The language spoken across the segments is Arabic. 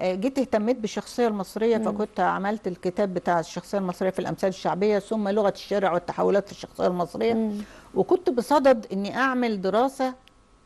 جيت اهتميت بالشخصية المصرية، فكنت عملت الكتاب بتاع الشخصية المصرية في الأمثال الشعبية ثم لغة الشارع والتحولات في الشخصية المصرية. وكنت بصدد أني أعمل دراسة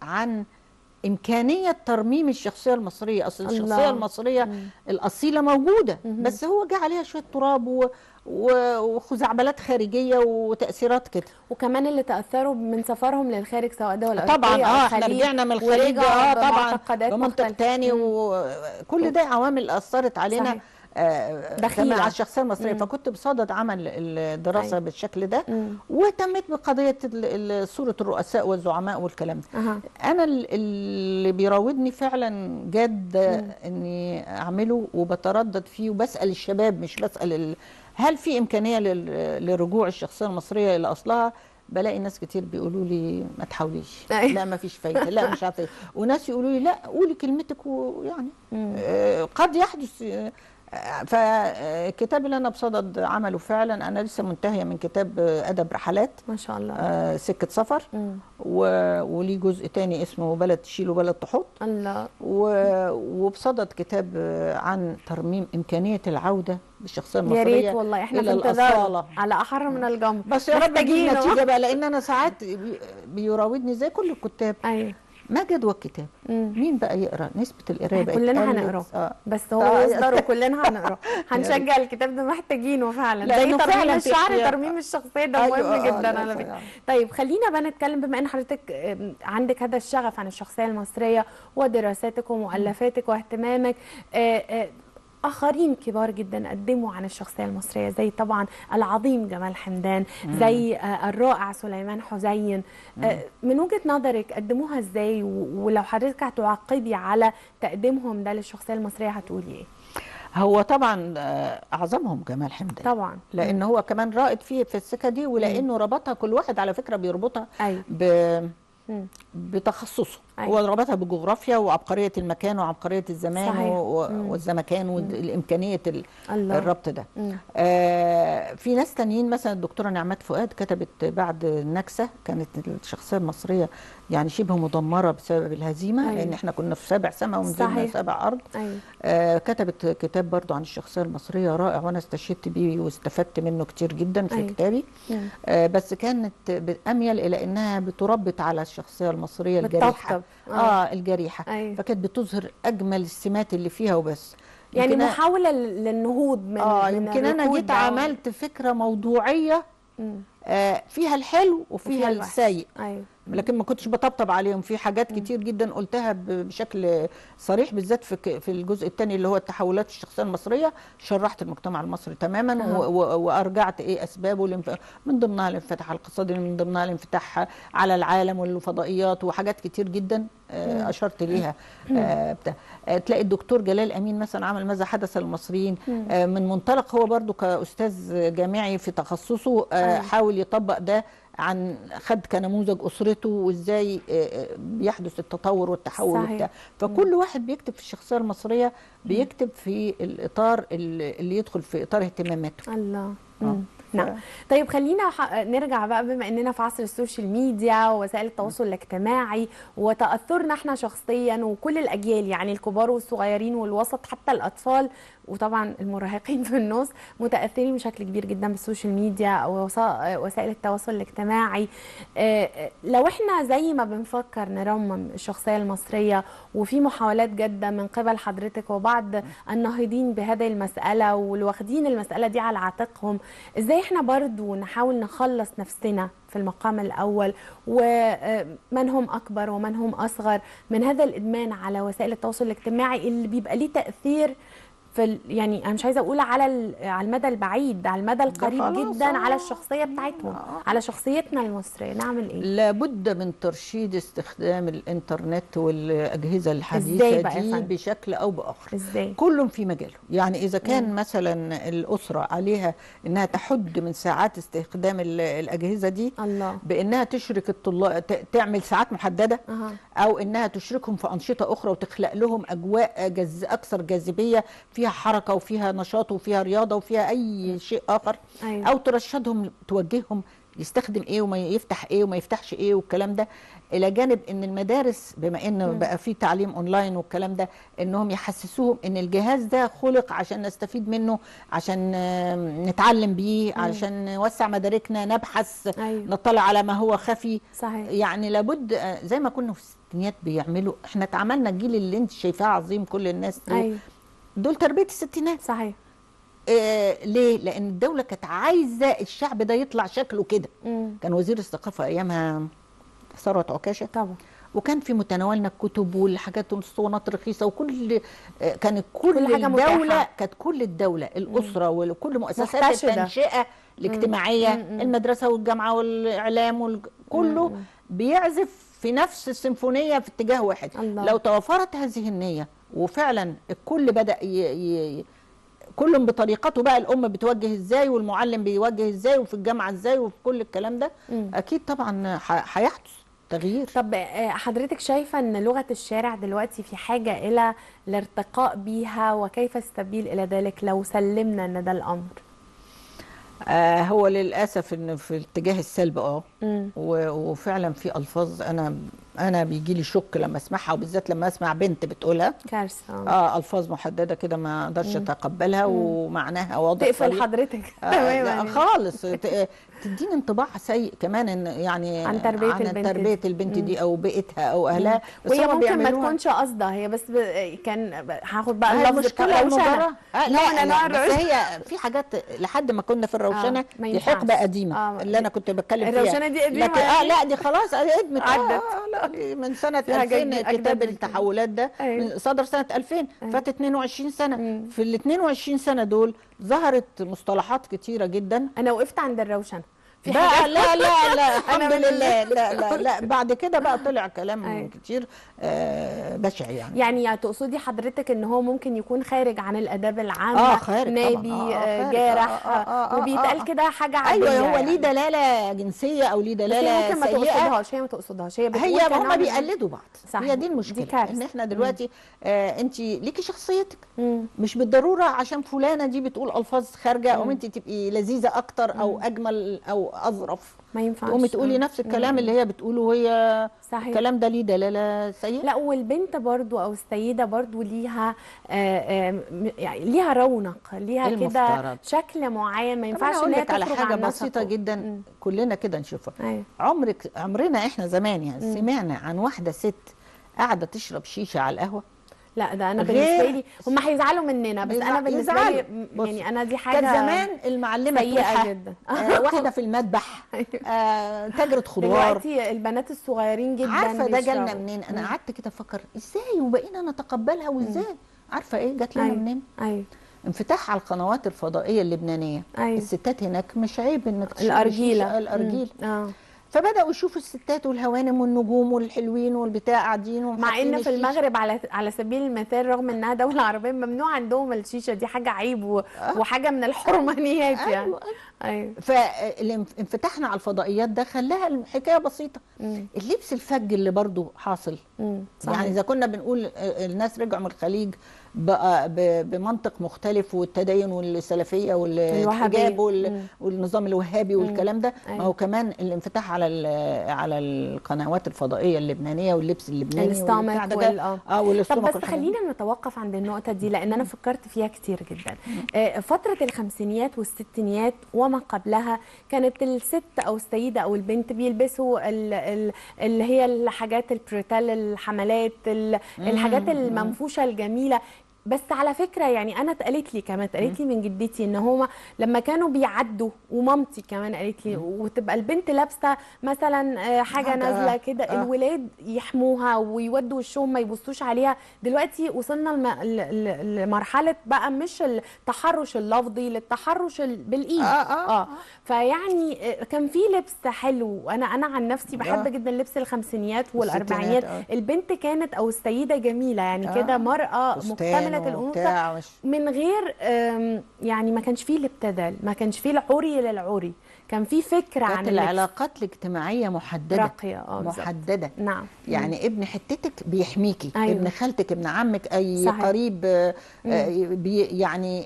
عن إمكانية ترميم الشخصية المصرية. أصل الشخصية المصرية الأصيلة موجودة، بس هو جه عليها شوية تراب وخزعبلات خارجية وتأثيرات كده. وكمان اللي تأثروا من سفرهم للخارج سواء دول طبعا أوروبية أو احنا الخليج، رجعنا من الخليج طبعا بمنطق تاني، وكل ده عوامل أثرت علينا دخيلة على الشخصية المصرية. فكنت بصدد عمل الدراسة بالشكل ده، واهتميت بقضية صورة الرؤساء والزعماء والكلام ده. أنا اللي بيراودني فعلا جاد إني أعمله، وبتردد فيه وبسأل الشباب، مش بسأل هل في إمكانية لرجوع الشخصية المصرية إلى أصلها. بلاقي ناس كتير بيقولوا لي ما تحاوليش، لا ما فيش فايده، لا مش عارفه، وناس يقولوا لي لا قولي كلمتك، ويعني قد يحدث. فالكتاب اللي انا بصدد عمله فعلا، انا لسه منتهيه من كتاب ادب رحلات ما شاء الله، سكه سفر، وليه جزء تاني اسمه بلد تشيل وبلد تحط الله. وبصدد كتاب عن ترميم امكانيه العوده بالشخصيه المصريه. يا ريت والله، احنا في انتظار على احر من الجمر، بس يا رب تجيب نتيجه بقى، لان انا ساعات بيراودني زي كل الكتاب. ايوه، ما جدوى الكتاب؟ مين بقى يقرا؟ نسبه القرايه بقت كلنا هنقراه، بس هو يصدر وكلنا هنقراه. هنشجع الكتاب ده، محتاجينه فعلا، زي ترميم الشعر، ترميم الشخصيه ده مهم جدا على فكره. طيب خلينا بقى نتكلم، بما ان حضرتك عندك هذا الشغف عن الشخصيه المصريه ودراساتك ومؤلفاتك واهتمامك، آخرين كبار جدا قدموا عن الشخصية المصرية، زي طبعا العظيم جمال حمدان، زي الرائع سليمان حزين. من وجهة نظرك قدموها ازاي؟ ولو حضرتك هتعقبي على تقديمهم ده للشخصية المصرية هتقولي ايه؟ هو طبعا اعظمهم جمال حمدان طبعا، لان هو كمان رائد في السكه دي، ولانه ربطها، كل واحد على فكره بيربطها بتخصصه. هو ربطها بالجغرافيا وعبقريه المكان وعبقريه الزمان والزمكان والامكانيه الربط ده. في ناس تانيين، مثلا الدكتوره نعمات فؤاد كتبت بعد النكسه، كانت الشخصيه المصريه يعني شبه مدمره بسبب الهزيمه، لان احنا كنا في 7 سماء ونزلنا 7 ارض. كتبت كتاب برضو عن الشخصيه المصريه رائع، وانا استشهدت بيه واستفدت منه كتير جدا في كتابي. بس كانت اميل الى انها بتربط على الشخصيه المصريه الجريحه، الجريحه. فكانت بتظهر اجمل السمات اللي فيها وبس، يعني محاوله للنهوض من يمكن انا جيت عملت فكره موضوعيه فيها الحلو وفيها السيء. لكن ما كنتش بطبطب عليهم. في حاجات كتير جدا قلتها بشكل صريح، بالذات في الجزء الثاني اللي هو التحولات الشخصيه المصريه. شرحت المجتمع المصري تماما وارجعت ايه اسبابه، من ضمنها الانفتاح الاقتصادي، من ضمنها الانفتاح على العالم والفضائيات، وحاجات كتير جدا اشرت ليها. تلاقي الدكتور جلال امين مثلا عمل ماذا حدث للمصريين من منطلق، هو برضو كاستاذ جامعي في تخصصه حاول يطبق ده، خد كنموذج اسرته وازاي بيحدث التطور والتحول وبتاع. فكل واحد بيكتب في الشخصيه المصريه بيكتب في الاطار اللي يدخل في اطار اهتماماته. الله. نعم. طيب خلينا نرجع بقى، بما اننا في عصر السوشيال ميديا ووسائل التواصل الاجتماعي، وتاثرنا احنا شخصيا وكل الاجيال، يعني الكبار والصغيرين والوسط حتى الاطفال، وطبعا المراهقين في النص، متاثرين بشكل كبير جدا بالسوشيال ميديا او وسائل التواصل الاجتماعي. لو احنا زي ما بنفكر نرمم الشخصيه المصريه، وفي محاولات جاده من قبل حضرتك وبعض الناهضين بهذه المساله والواخدين المساله دي على عاتقهم، ازاي احنا برضو نحاول نخلص نفسنا في المقام الاول، ومن هم اكبر ومن هم اصغر، من هذا الادمان على وسائل التواصل الاجتماعي اللي بيبقى ليه تاثير يعني انا مش عايزه اقول على المدى البعيد، على المدى القريب جدا على الشخصيه بتاعتهم، على شخصيتنا المصريه. نعمل ايه؟ لابد من ترشيد استخدام الانترنت والاجهزه الحديثه دي بشكل او باخر. ازاي؟ كلهم في مجاله. يعني اذا كان مثلا الاسره عليها انها تحد من ساعات استخدام الاجهزه دي، بانها تشرك الطلاب، تعمل ساعات محدده، او انها تشركهم في انشطه اخرى وتخلق لهم اجواء اكثر جاذبيه، فيها حركه وفيها نشاط وفيها رياضه وفيها اي شيء اخر. او ترشدهم، توجههم يستخدم ايه وما يفتح ايه وما يفتحش ايه والكلام ده، الى جانب ان المدارس بما ان بقى في تعليم اونلاين والكلام ده، انهم يحسسوهم ان الجهاز ده خلق عشان نستفيد منه، عشان نتعلم بيه، عشان نوسع مداركنا، نبحث، نطلع على ما هو خفي. صحيح. يعني لابد زي ما كنا في الستينيات بيعملوا، احنا اتعاملنا الجيل اللي انت شايفاه عظيم، كل الناس دول تربية الستينات. صحيح. ليه؟ لأن الدولة كانت عايزة الشعب ده يطلع شكله كده. كان وزير الثقافة أيامها ثروت عكاشة طبعا، وكان في متناولنا الكتب والحاجات والاسطوانات رخيصة، وكل كانت كل حاجة الدولة متاحة. كانت كل الدولة الأسرة وكل مؤسسات التنشئة الاجتماعية، المدرسة والجامعة والإعلام كله بيعزف في نفس السيمفونية في اتجاه واحد. الله. لو توفرت هذه النية وفعلا الكل بدأ كل بطريقته بقى، الام بتوجه ازاي والمعلم بيوجه ازاي وفي الجامعه ازاي وفي كل الكلام ده، اكيد طبعا هيحدث تغيير. طب حضرتك شايفه ان لغه الشارع دلوقتي في حاجه الى الارتقاء بيها، وكيف السبيل الى ذلك لو سلمنا ان ده الامر؟ هو للاسف ان في اتجاه السلب وفعلا في الفاظ انا بيجي لي شك لما اسمعها، وبالذات لما اسمع بنت بتقولها كارثه. الفاظ محدده كده ما اقدرش اتقبلها ومعناها واضح. تقفل حضرتك تماما خالص، تديني انطباع سيء كمان ان يعني عن تربيه البنت دي او بيئتها او اهلها. وهي ممكن ما تكونش قصدها، هي بس كان هاخد بقى اللفظ بتاع الروشنه. لا بس هي في حاجات لحد ما كنا في الروشنه دي حقبه قديمه اللي انا كنت بتكلم فيها. الروشنه دي قديمه لكن لا دي خلاص ادمت عدت. لا من سنه 2000 كتاب التحولات ده صدر سنه 2000 فات 22 سنه. في ال 22 سنه دول ظهرت مصطلحات كتيره جدا. انا وقفت عند الروشنه في بقى لا الحمد لله لا بعد كده بقى طلع كلام كتير بشع يعني تقصدي حضرتك ان هو ممكن يكون خارج عن الاداب العامه، خارج نابي، جارح، وبيتقال كده حاجه عاديه. ايوه هو ليه دلاله جنسيه او ليه دلاله ممكن ما تقصدهاش هي بتقول هما بيقلدوا بعض. صحيح. هي دي المشكله، ان احنا دلوقتي انت ليكي شخصيتك، مش بالضروره عشان فلانه دي بتقول الفاظ خارجه او انت تبقي لذيذه اكتر او اجمل او اظرف، ما ينفعش تقومي تقولي نفس الكلام اللي هي بتقوله، وهي صحيح. الكلام ده ليه دلاله سيئه. لا والبنت برضو او السيده برضو ليها يعني ليها رونق، ليها كده شكل معين، ما ينفعش ان هي تخرج على حاجه بسيطه جدا كلنا كده نشوفها. عمرنا احنا زمان يعني سمعنا عن واحده ست قاعده تشرب شيشه على القهوه؟ لا ده انا بالنسبه لي هم هيزعلوا مننا، بس انا بالنسبه لي يعني انا دي حاجه كان زمان المعلمه سيئه جدا واحده في المذبح تاجره خضار. دلوقتي البنات الصغيرين جدا عارفه ده جالنا منين؟ انا قعدت كده افكر ازاي وبقينا نتقبلها وازاي. عارفه ايه جات لنا منين؟ انفتاح على القنوات الفضائيه اللبنانيه. الستات هناك مش عيب انك تشوف الارجيل. فبداوا يشوفوا الستات والهوانم والنجوم والحلوين والبتاع قاعدين مع ان في المغرب على سبيل المثال رغم انها دوله عربيه ممنوع عندهم الشيشه، دي حاجه عيب وحاجه من الحرمانيات يعني. ايوه فانفتاحنا على الفضائيات ده خلاها الحكايه بسيطه. اللبس الفج اللي برضو حاصل يعني اذا كنا بنقول الناس رجعوا من الخليج بقى بمنطق مختلف، والتدين والسلفيه والحجاب والنظام الوهابي والكلام ده. ما هو كمان الانفتاح على القنوات الفضائيه اللبنانيه واللبس اللبناني الاستعمار طب بس خلينا نتوقف عند النقطه دي لان انا فكرت فيها كتير جدا. فتره الخمسينيات والستينيات وما قبلها كانت الست او السيده او البنت بيلبسوا اللي هي الحاجات البريتال، الحملات، الحاجات المنفوشه الجميله. بس على فكره يعني انا اتقالت لي من جدتي ان هما لما كانوا بيعدوا، ومامتي كمان قالت لي، وتبقى البنت لابسه مثلا حاجه نازله كده الولاد يحموها ويودوا وشهم ما يبصوش عليها. دلوقتي وصلنا لمرحله بقى مش التحرش اللفظي للتحرش بالايد. فيعني كان في لبس حلو. انا عن نفسي بحب جدا لبس الخمسينيات والاربعينيات. البنت كانت او السيده جميله يعني كده مرأة مكتمله الانوثه من غير يعني ما كانش فيه الابتذال، ما كانش فيه العري للعري، كان في فكره عن كانت العلاقات الاجتماعيه محدده، راقيه محدده. نعم. يعني ابن حتتك بيحميكي، أيوة. ابن خالتك، ابن عمك، اي صحيح. قريب يعني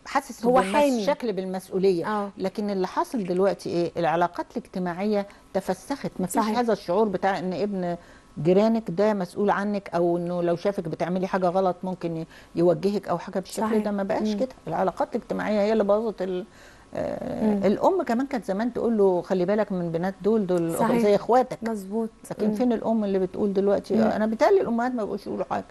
حاسس هو حامي شكل بالمسؤوليه. لكن اللي حاصل دلوقتي ايه؟ العلاقات الاجتماعيه تفسخت، ما فيش هذا الشعور بتاع ان ابن جيرانك ده مسؤول عنك، او انه لو شافك بتعملي حاجه غلط ممكن يوجهك او حاجه بالشكل ده. ما بقاش كده. العلاقات الاجتماعيه هي اللي بوظت الام. كمان كانت زمان تقول له خلي بالك من بنات دول زي اخواتك. مظبوط. لكن فين الام اللي بتقول دلوقتي؟ انا بيتهيألي الامهات ما بقوش يقولوا حاجه.